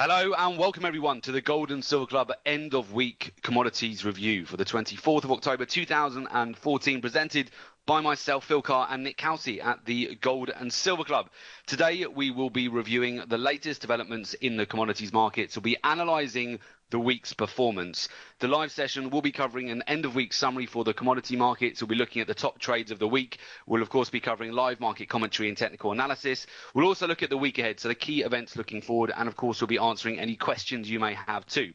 Hello and welcome everyone to the Gold and Silver Club end of week commodities review for the 24th of October 2014, presented by myself, Phil Carr, and Nick Kalsi at the Gold and Silver Club. Today we will be reviewing the latest developments in the commodities markets. We'll be analysing the week's performance. The live session will be covering an end of week summary for the commodity markets. We'll be looking at the top trades of the week. We'll of course be covering live market commentary and technical analysis. We'll also look at the week ahead, so the key events looking forward, and of course we'll be answering any questions you may have too.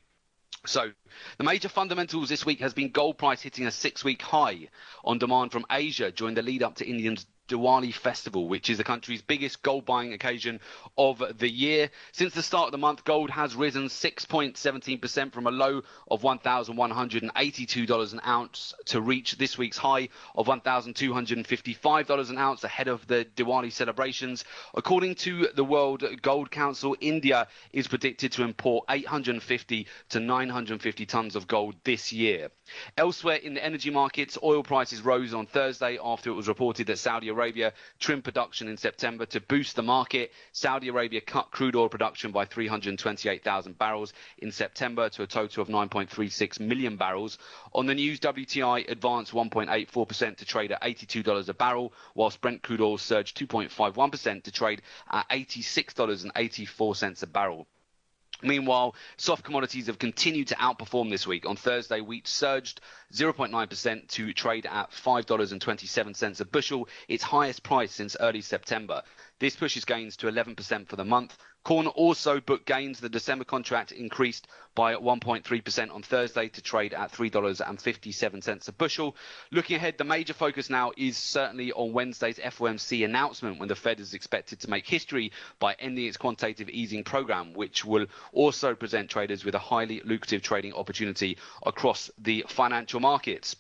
So the major fundamentals this week has been gold price hitting a 6-week high on demand from Asia during the lead up to India's Diwali festival, which is the country's biggest gold buying occasion of the year. Since the start of the month, gold has risen 6.17% from a low of $1,182 an ounce to reach this week's high of $1,255 an ounce ahead of the Diwali celebrations. According to the World Gold Council, India is predicted to import 850 to 950 tons of gold this year. Elsewhere in the energy markets, oil prices rose on Thursday after it was reported that Saudi Arabia trimmed production in September to boost the market. Saudi Arabia cut crude oil production by 328,000 barrels in September to a total of 9.36 million barrels. On the news, WTI advanced 1.84% to trade at $82 a barrel, whilst Brent crude oil surged 2.51% to trade at $86.84 a barrel. Meanwhile, soft commodities have continued to outperform this week. On Thursday, wheat surged 0.9% to trade at $5.27 a bushel, its highest price since early September. This pushes gains to 11% for the month. Corn also booked gains. The December contract increased by 1.3% on Thursday to trade at $3.57 a bushel. Looking ahead, the major focus now is certainly on Wednesday's FOMC announcement, when the Fed is expected to make history by ending its quantitative easing program, which will also present traders with a highly lucrative trading opportunity across the financial markets.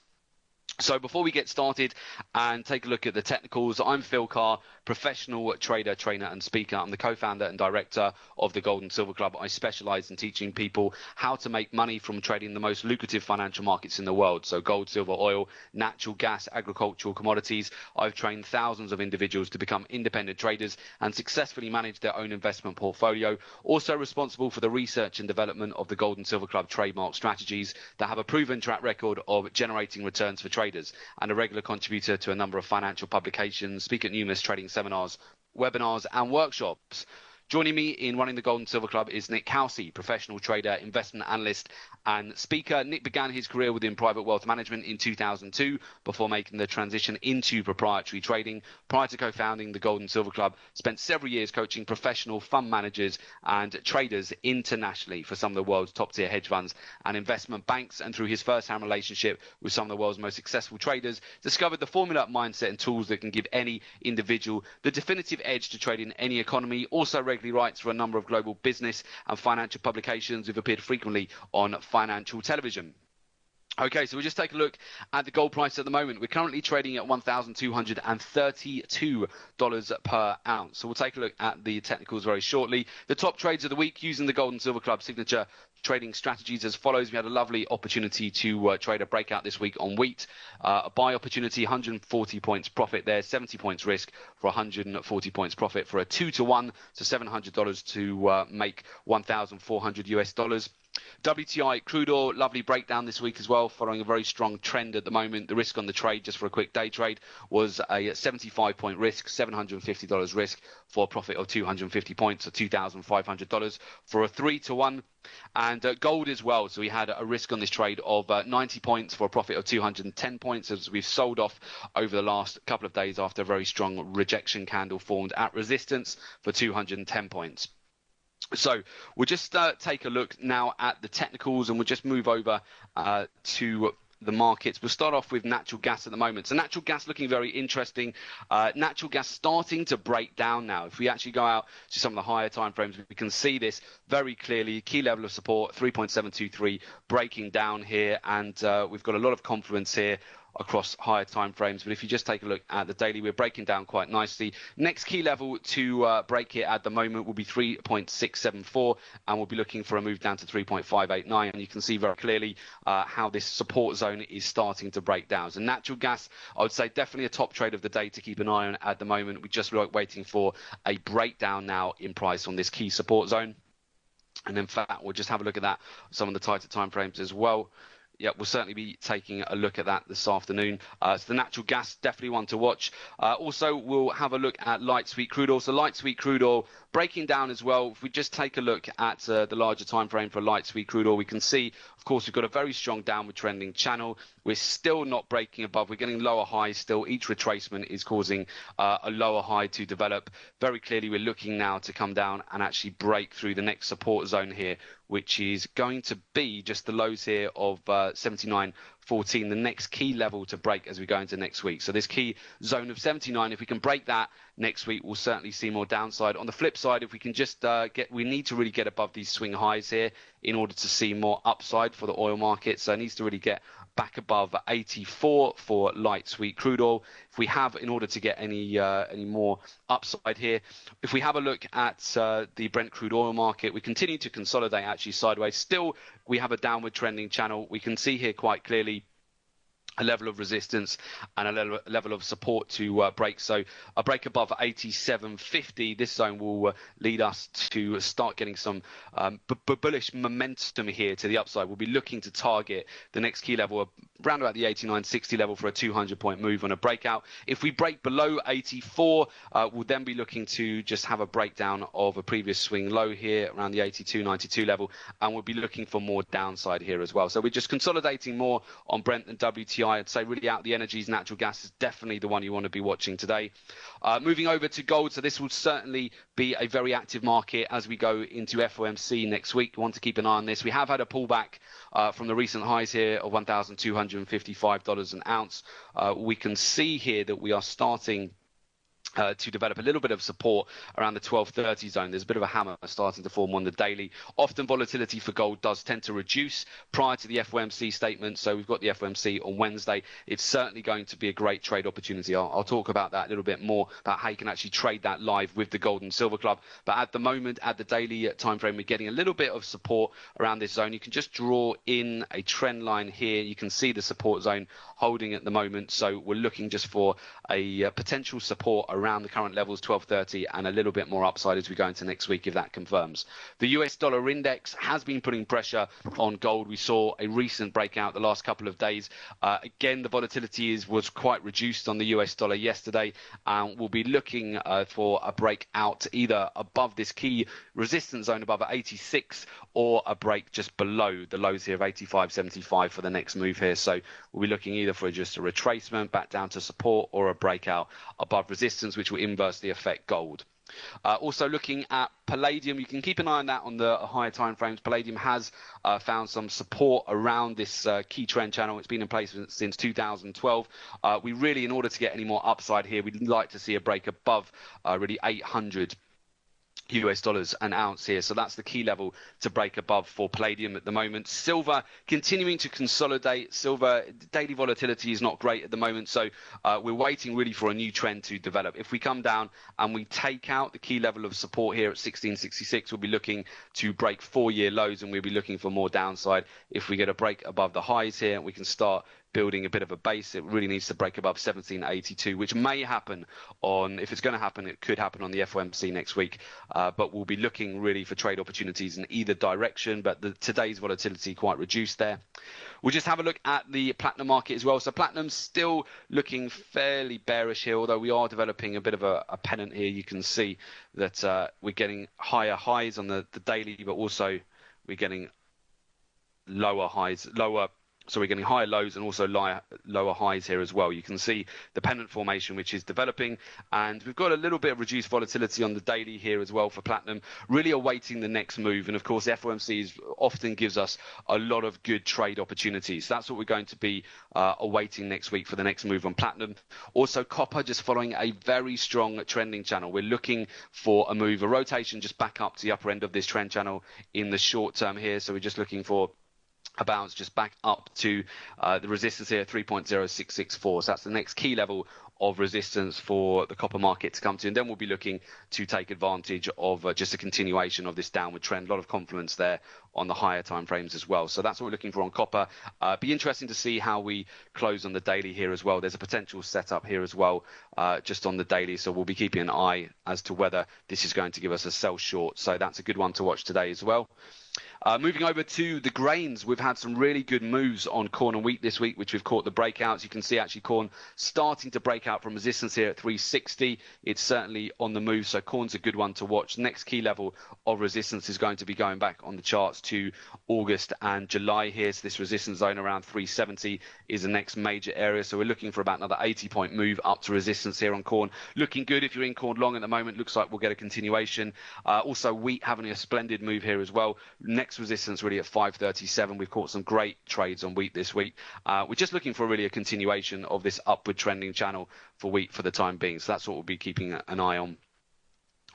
So before we get started and take a look at the technicals, I'm Phil Carr, professional trader, trainer and speaker. I'm the co-founder and director of the Gold and Silver Club. I specialize in teaching people how to make money from trading the most lucrative financial markets in the world. So gold, silver, oil, natural gas, agricultural commodities. I've trained thousands of individuals to become independent traders and successfully manage their own investment portfolio. Also responsible for the research and development of the Gold and Silver Club trademark strategies that have a proven track record of generating returns for traders, and a regular contributor to a number of financial publications, speak at numerous trading seminars, webinars and workshops. Joining me in running the Gold and Silver Club is Nick Kalsi, professional trader, investment analyst and speaker. Nick began his career within private wealth management in 2002 before making the transition into proprietary trading. Prior to co-founding the Gold and Silver Club, spent several years coaching professional fund managers and traders internationally for some of the world's top-tier hedge funds and investment banks. And through his first-hand relationship with some of the world's most successful traders, discovered the formula, mindset and tools that can give any individual the definitive edge to trade in any economy. Also regularly writes for a number of global business and financial publications who've appeared frequently on financial television. Okay, so we'll just take a look at the gold price at the moment. We're currently trading at $1,232 per ounce. So we'll take a look at the technicals very shortly. The top trades of the week using the Gold and Silver Club signature trading strategies as follows. We had a lovely opportunity to trade a breakout this week on wheat. A buy opportunity, 140 points profit there, 70 points risk for 140 points profit for a 2-to-1, so $700 to make 1,400 US dollars. WTI crude oil, lovely breakdown this week as well, following a very strong trend at the moment. The risk on the trade, just for a quick day trade, was a 75-point risk, $750 risk for a profit of 250 points, or $2,500 for a 3-to-1. And gold as well. So we had a risk on this trade of 90 points for a profit of 210 points, as we've sold off over the last couple of days after a very strong rejection candle formed at resistance for 210 points. So we'll just take a look now at the technicals, and we'll just move over to the markets. We'll start off with natural gas at the moment. So natural gas looking very interesting. Natural gas starting to break down now. If we actually go out to some of the higher time frames, we can see this very clearly. Key level of support 3.723 breaking down here, and we've got a lot of confluence here across higher time frames. But if you just take a look at the daily, we're breaking down quite nicely. Next key level to break here at the moment will be 3.674, and we'll be looking for a move down to 3.589. And you can see very clearly how this support zone is starting to break down. So natural gas, I would say, definitely a top trade of the day to keep an eye on at the moment. We're just waiting for a breakdown now in price on this key support zone. And in fact, we'll just have a look at that, some of the tighter time frames as well. Yeah, we'll certainly be taking a look at that this afternoon. So the natural gas, definitely one to watch. Also, we'll have a look at light sweet crude oil. So light sweet crude oil breaking down as well. If we just take a look at the larger time frame for light sweet crude oil, we can see, of course, we've got a very strong downward trending channel. We're still not breaking above. We're getting lower highs still. Each retracement is causing a lower high to develop. Very clearly, we're looking now to come down and actually break through the next support zone here, which is going to be just the lows here of 79.14, the next key level to break as we go into next week. So this key zone of 79, if we can break that next week, we'll certainly see more downside. On the flip side, if we can just we need to really get above these swing highs here in order to see more upside for the oil market. So it needs to really get back above 84 for light sweet crude oil. If we have, in order to get any more upside here, if we have a look at the Brent crude oil market, we continue to consolidate actually sideways. Still, we have a downward trending channel. We can see here quite clearly a level of resistance and a level of support to break. So a break above 87.50, this zone will lead us to start getting some bullish momentum here to the upside. We'll be looking to target the next key level around about the 89.60 level for a 200-point move on a breakout. If we break below 84, we'll then be looking to just have a breakdown of a previous swing low here around the 82.92 level, and we'll be looking for more downside here as well. So we're just consolidating more on Brent and WTI. I'd say really out the energies, natural gas is definitely the one you want to be watching today. Moving over to gold, so this will certainly be a very active market as we go into FOMC next week. We want to keep an eye on this. We have had a pullback from the recent highs here of $1,255 an ounce. We can see here that we are starting to develop a little bit of support around the 1230 zone. There's a bit of a hammer starting to form on the daily. Often volatility for gold does tend to reduce prior to the FOMC statement. So we've got the FOMC on Wednesday. It's certainly going to be a great trade opportunity. I'll talk about that a little bit more, about how you can actually trade that live with the Gold and Silver Club. But at the moment, at the daily time frame, we're getting a little bit of support around this zone. You can just draw in a trend line here. You can see the support zone holding at the moment. So we're looking just for a potential support around the current levels, 1230, and a little bit more upside as we go into next week if that confirms. The US dollar index has been putting pressure on gold. We saw a recent breakout the last couple of days. Again, the volatility was quite reduced on the US dollar yesterday. We'll be looking for a breakout either above this key resistance zone above 86 or a break just below the lows here of 85.75 for the next move here. So we'll be looking either for just a retracement back down to support or a breakout above resistance, which will inversely affect gold. Also looking at palladium, you can keep an eye on that on the higher time frames. Palladium has found some support around this key trend channel. It's been in place since 2012. We really, in order to get any more upside here, we'd like to see a break above really 800 US dollars an ounce here. So that's the key level to break above for palladium at the moment. Silver continuing to consolidate. Silver daily volatility is not great at the moment. So we're waiting really for a new trend to develop. If we come down and we take out the key level of support here at 1666, we'll be looking to break 4-year lows, and we'll be looking for more downside. If we get a break above the highs here, we can start building a bit of a base. It really needs to break above 1782, which may happen if it's going to happen, it could happen on the FOMC next week. But we'll be looking really for trade opportunities in either direction. But today's volatility quite reduced there. We'll just have a look at the platinum market as well. So platinum's still looking fairly bearish here, although we are developing a bit of a pennant here. You can see that we're getting higher highs on the daily, but also we're getting so we're getting higher lows and also lower highs here as well. You can see the pennant formation, which is developing, and we've got a little bit of reduced volatility on the daily here as well for platinum, really awaiting the next move. And of course, FOMC often gives us a lot of good trade opportunities. That's what we're going to be awaiting next week for the next move on platinum. Also, copper just following a very strong trending channel. We're looking for a move, a rotation just back up to the upper end of this trend channel in the short term here. So we're just looking for a bounce just back up to the resistance here, 3.0664. So that's the next key level of resistance for the copper market to come to, and then we'll be looking to take advantage of just a continuation of this downward trend. A lot of confluence there on the higher time frames as well. So that's what we're looking for on copper. Be interesting to see how we close on the daily here as well. There's a potential setup here as well, just on the daily. So we'll be keeping an eye as to whether this is going to give us a sell short. So that's a good one to watch today as well. Moving over to the grains, we've had some really good moves on corn and wheat this week, which we've caught the breakouts. You can see actually corn starting to break out from resistance here at 360. It's certainly on the move, so corn's a good one to watch. Next key level of resistance is going to be going back on the charts to August and July here. So this resistance zone around 370 is the next major area. So we're looking for about another 80-point move up to resistance here on corn. Looking good if you're in corn long at the moment. Looks like we'll get a continuation. Also wheat having a splendid move here as well. Next resistance really at 537. We've caught some great trades on wheat this week. We're just looking for really a continuation of this upward trending channel for wheat for the time being. So that's what we'll be keeping an eye on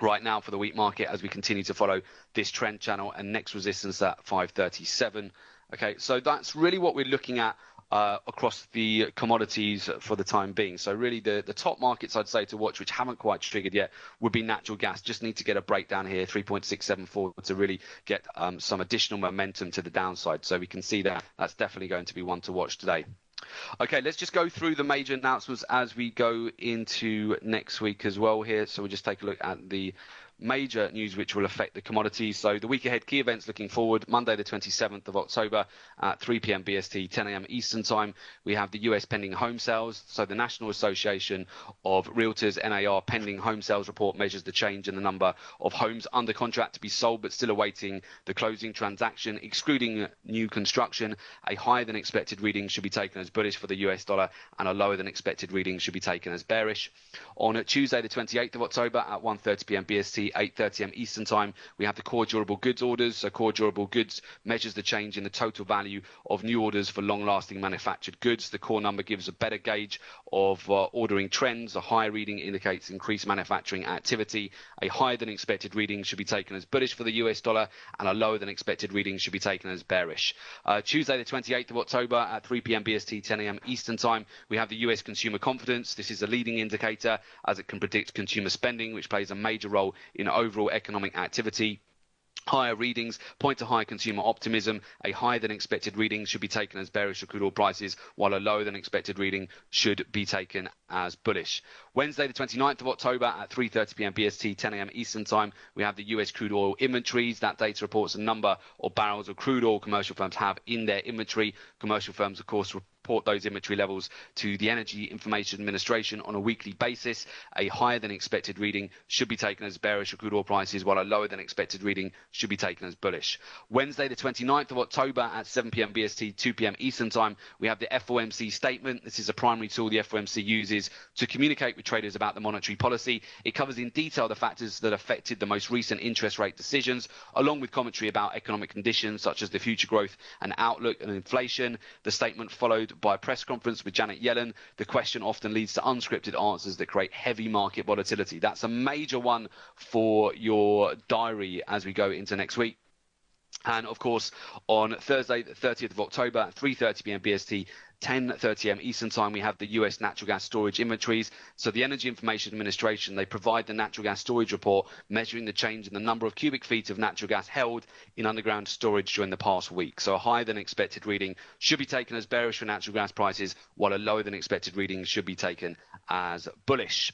right now for the wheat market as we continue to follow this trend channel, and next resistance at 537. Okay, so that's really what we're looking at across the commodities for the time being. So really the top markets I'd say to watch, which haven't quite triggered yet, would be natural gas. Just need to get a breakdown here, 3.674, to really get some additional momentum to the downside. So we can see that that's definitely going to be one to watch today. Okay, let's just go through the major announcements as we go into next week as well here. So we'll just take a look at the major news which will affect the commodities. So the week ahead key events looking forward: Monday the 27th of October at 3 p.m. BST, 10 a.m. Eastern time, we have the US pending home sales. So the National Association of Realtors, NAR, pending home sales report measures the change in the number of homes under contract to be sold but still awaiting the closing transaction. Excluding new construction, a higher than expected reading should be taken as bullish for the US dollar, and a lower than expected reading should be taken as bearish. On Tuesday the 28th of October at 1:30 p.m. BST, 8:30 a.m. Eastern time, we have the core durable goods orders. So core durable goods measures the change in the total value of new orders for long-lasting manufactured goods. The core number gives a better gauge of ordering trends. A higher reading indicates increased manufacturing activity. A higher than expected reading should be taken as bullish for the US dollar, and a lower than expected reading should be taken as bearish. Tuesday the 28th of October at 3 p.m. BST, 10 a.m. Eastern time, we have the US consumer confidence. This is a leading indicator as it can predict consumer spending, which plays a major role in overall economic activity. Higher readings point to higher consumer optimism. A higher than expected reading should be taken as bearish for crude oil prices, while a lower than expected reading should be taken as bullish. Wednesday the 29th of October at 3:30 p.m. BST, 10 a.m. Eastern time, we have the US crude oil inventories. That data reports the number of barrels of crude oil commercial firms have in their inventory. Commercial firms, of course, report those inventory levels to the Energy Information Administration on a weekly basis. A higher than expected reading should be taken as bearish for crude oil prices, while a lower than expected reading should be taken as bullish. Wednesday the 29th of October at 7 p.m. BST, 2 p.m. Eastern time, we have the FOMC statement. This is a primary tool the FOMC uses to communicate with traders about the monetary policy. It covers in detail the factors that affected the most recent interest rate decisions, along with commentary about economic conditions such as the future growth and outlook and inflation. The statement followed by a press conference with Janet Yellen. The question often leads to unscripted answers that create heavy market volatility. That's a major one for your diary as we go into next week. And of course, on Thursday, the 30th of October at 3:30 p.m. BST, 10:30 a.m. Eastern time, we have the US natural gas storage inventories. So the Energy Information Administration, they provide the natural gas storage report measuring the change in the number of cubic feet of natural gas held in underground storage during the past week. So a higher than expected reading should be taken as bearish for natural gas prices, while a lower than expected reading should be taken as bullish.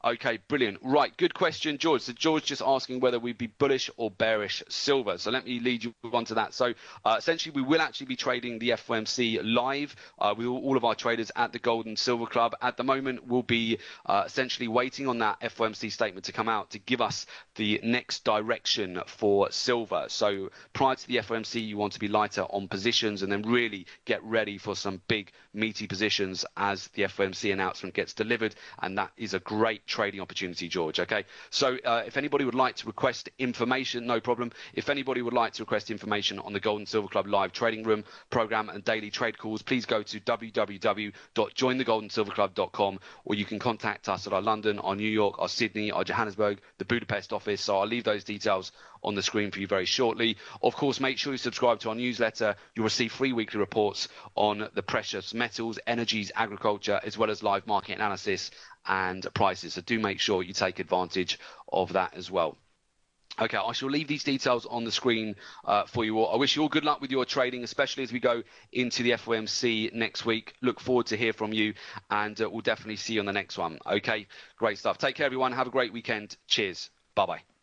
Okay, brilliant. Right, good question, George. So George just asking whether we'd be bullish or bearish silver. So let me lead you on to that. So essentially, we will actually be trading the FOMC live with all of our traders at the Gold and Silver Club. At the moment, we'll be essentially waiting on that FOMC statement to come out to give us the next direction for silver. So prior to the FOMC, you want to be lighter on positions and then really get ready for some big meaty positions as the FOMC announcement gets delivered. And that is a great trading opportunity, George. Okay, so if anybody would like to request information, no problem. If anybody would like to request information on the Gold and Silver Club live trading room program and daily trade calls, please go to www.jointhegoldandsilverclub.com, or you can contact us at our London, our New York, our Sydney, our Johannesburg, the Budapest office. So I'll leave those details on the screen for you very shortly. Of course, make sure you subscribe to our newsletter. You'll receive free weekly reports on the precious metals, energies, agriculture, as well as live market analysis and prices. So do make sure you take advantage of that as well. Okay, I shall leave these details on the screen for you all. I wish you all good luck with your trading, especially as we go into the FOMC next week. Look forward to hear from you, and we'll definitely see you on the next one. Okay, great stuff. Take care, everyone. Have a great weekend. Cheers. Bye-bye.